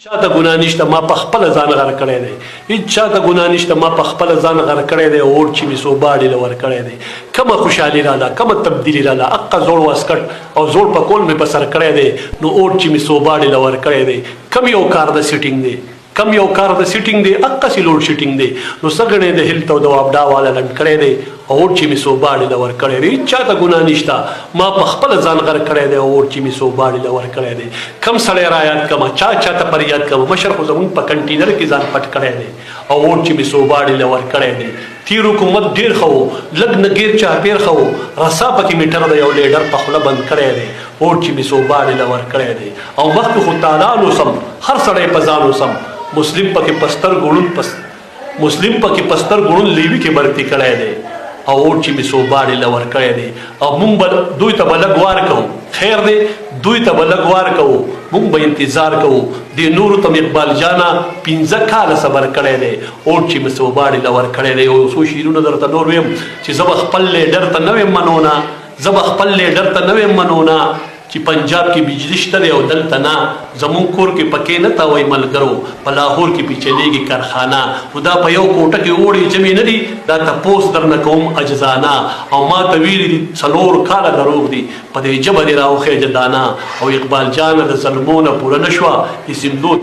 چاته ګناه نشته ما په خپل ځان غر کړی دی هیڅ چاته ګناه نشته ما په خپل ځان غر کړی دی اور چې مې سوباړې له ور کړی دی کومه خوشحالي راله کومه تبدیلي راله اقه زوړ واسکټ او زوړ پکول مې په سر کړی دی نو اور چې مې سوباړې له ور کړی دی کم یو کار د سیټینګ دی کم یو کار د سیټینګ دی اقه سي لوډ شیټینګ دی نو سګړې د هیلت او د وابډا والا لنډ کړی دی اور چې مې سوباړې له ور کړی دی هیڅ چاته ګناه نشته ما په خپل ځان غر کړی دی اور چې مې سوباړې له ور کړی دی کم سړی را یاد کما چاته پر یاد کما مشر خو زمونږ په کنټینر کې ځان پټ کړی دی او اور چې مې سوباړې له ور کړی دی تیر حکومت ډیر خو لګ نګیر چاپیر خو رسا پکې میټر د یو لیډر په خوله بند کړی دی اور چې مې سوباړې له ور کړی دی او مخکې خو تعالی سم هر سړی په ځان سم مسلم پکې پستر ګړون لیوي کې برتی کړی دی او اور چې مې سوباړې له ور کړی دی او مونږ به دوی ته به لږ وار کوو خیر دی دوی ته به لږ وار کوو مونږ به انتظار کوو دې نورو ته مې اقبال جانا 15 کاله صبر کړی دی اور چې مې سوباړې له ور کړی دی او څو شعرونه درته نور ویم چې زه به خپل لیډر ته نه ویم منونه چې پنجاب کې بجلی شته دی او دلته نه زمون کور کې پکې نه تا وای ملګرو په لاهور کې پې چلېږي کارخانه خو دا په یو کوټه کې اوړې جمع نه دي دا تپوس درنه کوم اجزانه او ما ته ویلي دي 4 کاله دروغ دي په دې ژبه دې راوخېجه دانه او اقبال جانه د ظلمونه پوره نه شوه د سیندو